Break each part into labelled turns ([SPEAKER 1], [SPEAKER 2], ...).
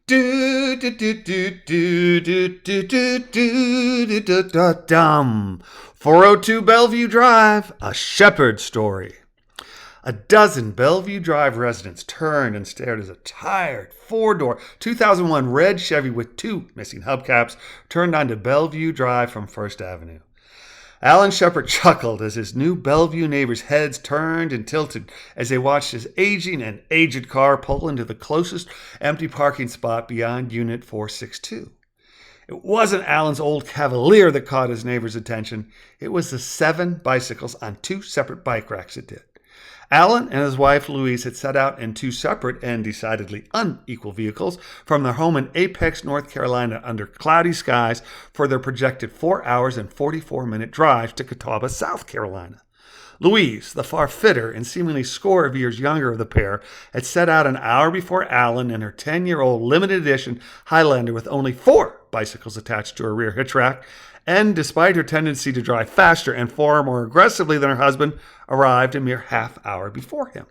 [SPEAKER 1] Do do do do do do do do do do do dum. 402 Bellevue Drive, a Shephard story. A dozen Bellevue Drive residents turned and stared as a tired four-door 2001 red Chevy with two missing hubcaps turned onto Bellevue Drive from First Avenue. Alan Shephard chuckled as his new Bellevue neighbors' heads turned and tilted as they watched his aging and aged car pull into the closest empty parking spot beyond Unit 462. It wasn't Alan's old Cavalier that caught his neighbor's attention. It was the 7 bicycles on 2 separate bike racks that did. Alan and his wife Louise had set out in 2 separate and decidedly unequal vehicles from their home in Apex, North Carolina under cloudy skies for their projected 4 hours and 44-minute drive to Catawba, South Carolina. Louise, the far fitter and seemingly score of years younger of the pair, had set out an hour before Alan in her 10-year-old limited edition Highlander with only 4 bicycles attached to her rear hitch rack, and despite her tendency to drive faster and far more aggressively than her husband, arrived a mere half hour before him.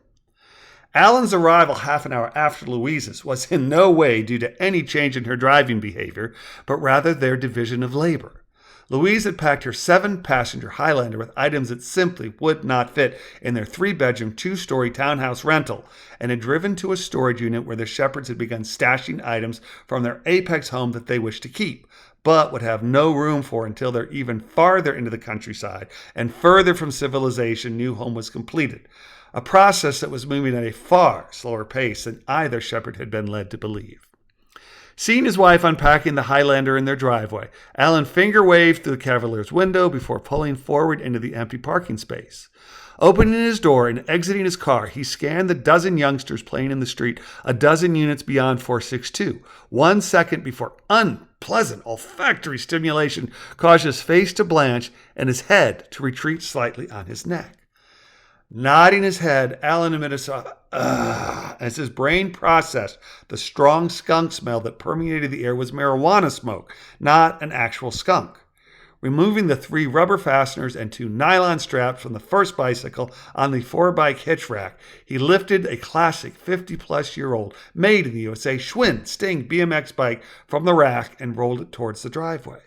[SPEAKER 1] Alan's arrival half an hour after Louise's was in no way due to any change in her driving behavior, but rather their division of labor. Louise had packed her 7-passenger Highlander with items that simply would not fit in their 3-bedroom, 2-story townhouse rental and had driven to a storage unit where the Shepherds had begun stashing items from their Apex home that they wished to keep, but would have no room for until they're even farther into the countryside and further from civilization new home was completed, a process that was moving at a far slower pace than either Shepherd had been led to believe. Seeing his wife unpacking the Highlander in their driveway, Alan finger-waved through the Cavalier's window before pulling forward into the empty parking space. Opening his door and exiting his car, he scanned the dozen youngsters playing in the street a dozen units beyond 462, 1 second before unpleasant olfactory stimulation caused his face to blanch and his head to retreat slightly on his neck. Nodding his head, Alan emitted a soft as his brain processed the strong skunk smell that permeated the air was marijuana smoke, not an actual skunk. Removing the 3 rubber fasteners and 2 nylon straps from the first bicycle on the 4-bike hitch rack, he lifted a classic 50-plus-year-old, made in the USA Schwinn Sting BMX bike from the rack and rolled it towards the driveway.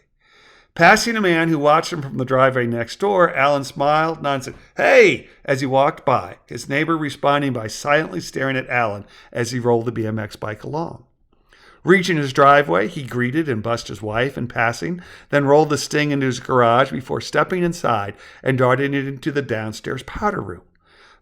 [SPEAKER 1] Passing a man who watched him from the driveway next door, Alan smiled, nodded, and said, "Hey!" as he walked by, his neighbor responding by silently staring at Alan as he rolled the BMX bike along. Reaching his driveway, he greeted and bussed his wife in passing, then rolled the Sting into his garage before stepping inside and darting it into the downstairs powder room.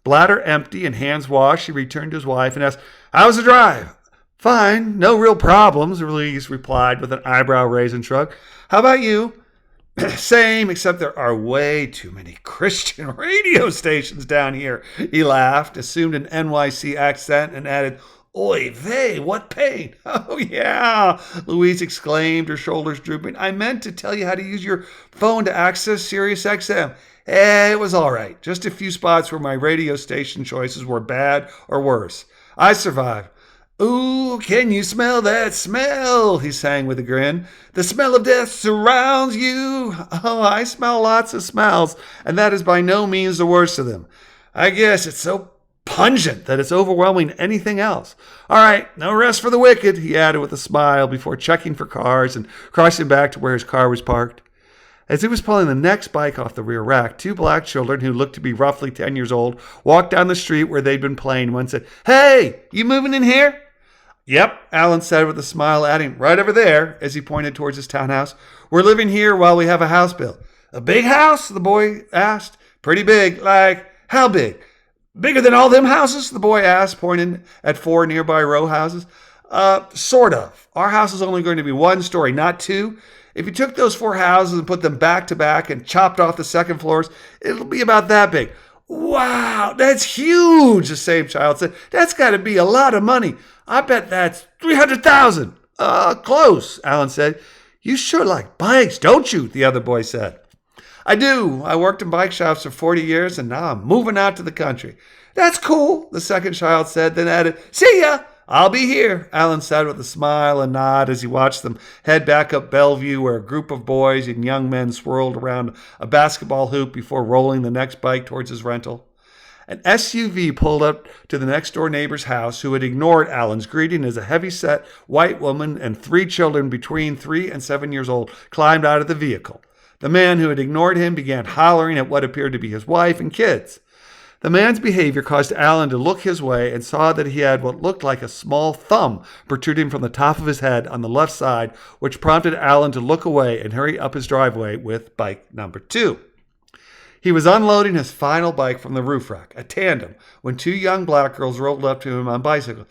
[SPEAKER 1] Bladder empty and hands washed, he returned to his wife and asked, "How's the drive?" "Fine, no real problems," Louise replied with an eyebrow-raising shrug. "How about you?" "Same, except there are way too many Christian radio stations down here," he laughed, assumed an NYC accent, and added, "Oy vey, what pain!" "Oh, yeah," Louise exclaimed, her shoulders drooping. "I meant to tell you how to use your phone to access Sirius XM. It was all right. Just a few spots where my radio station choices were bad or worse. I survived." "Ooh, can you smell that smell?" he sang with a grin. "The smell of death surrounds you." "Oh, I smell lots of smells, and that is by no means the worst of them. I guess it's so pungent that it's overwhelming anything else. All right, no rest for the wicked," he added with a smile before checking for cars and crossing back to where his car was parked. As he was pulling the next bike off the rear rack, 2 black children who looked to be roughly 10 years old walked down the street where they'd been playing. One said, "Hey, you moving in here?" "Yep," Alan said with a smile, adding, "Right over there," as he pointed towards his townhouse. "We're living here while we have a house built." "A big house?" the boy asked. "Pretty big. Like, how big?" "Bigger than all them houses?" the boy asked, pointing at 4 nearby row houses. Sort of. Our house is only going to be 1 story, not 2. If you took those 4 houses and put them back to back and chopped off the second floors, it'll be about that big." "Wow, that's huge," the same child said. "That's got to be a lot of money. I bet that's 300,000. Close," Alan said. "You sure like bikes, don't you?" the other boy said. "I do. I worked in bike shops for 40 years, and now I'm moving out to the country." "That's cool," the second child said, then added, "See ya." "I'll be here," Alan said with a smile and nod as he watched them head back up Bellevue where a group of boys and young men swirled around a basketball hoop before rolling the next bike towards his rental. An SUV pulled up to the next door neighbor's house, who had ignored Alan's greeting as a heavy-set white woman and 3 children between 3 and 7 years old climbed out of the vehicle. The man who had ignored him began hollering at what appeared to be his wife and kids. The man's behavior caused Alan to look his way and saw that he had what looked like a small thumb protruding from the top of his head on the left side, which prompted Alan to look away and hurry up his driveway with bike number 2. He was unloading his final bike from the roof rack, a tandem, when 2 young black girls rolled up to him on bicycles.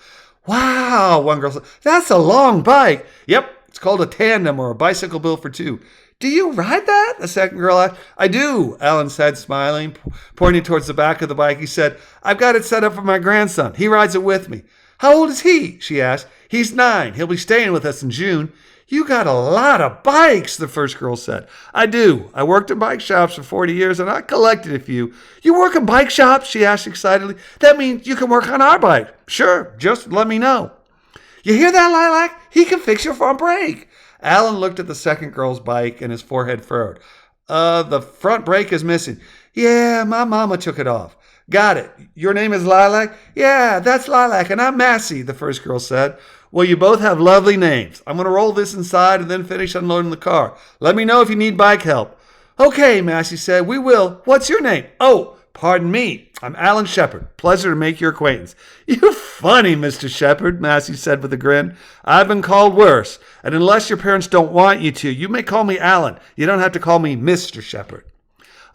[SPEAKER 1] "Wow," one girl said, "that's a long bike." "Yep, it's called a tandem, or a bicycle built for 2. "Do you ride that?" the second girl asked. "I do," Alan said, smiling. Pointing towards the back of the bike, he said, "I've got it set up for my grandson. He rides it with me." "How old is he?" she asked. "He's 9. He'll be staying with us in June." "You got a lot of bikes," the first girl said. "I do. I worked in bike shops for 40 years, and I collected a few." "You work in bike shops?" she asked excitedly. "That means you can work on our bike." "Sure, just let me know." "You hear that, Lilac? He can fix your front brake." Alan looked at the second girl's bike, and his forehead furrowed. The front brake is missing." "Yeah, my mama took it off." "Got it. Your name is Lilac?" "Yeah, that's Lilac, and I'm Massey," the first girl said. "Well, you both have lovely names. I'm going to roll this inside and then finish unloading the car. Let me know if you need bike help." "Okay," Massey said, "we will. What's your name?" "Oh, pardon me. I'm Alan Shephard. Pleasure to make your acquaintance." "You funny, Mr. Shephard," Massey said with a grin. "I've been called worse, and unless your parents don't want you to, you may call me Alan. You don't have to call me Mr. Shephard."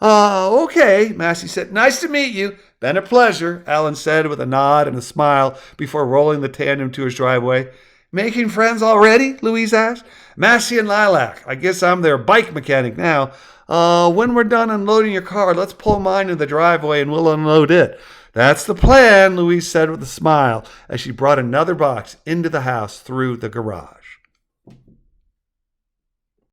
[SPEAKER 1] "Oh, okay," Massey said. "Nice to meet you." "Been a pleasure," Alan said with a nod and a smile before rolling the tandem to his driveway. "Making friends already?" Louise asked. "Massey and Lilac. I guess I'm their bike mechanic now. When we're done unloading your car, let's pull mine in the driveway and we'll unload it." "That's the plan," Louise said with a smile as she brought another box into the house through the garage.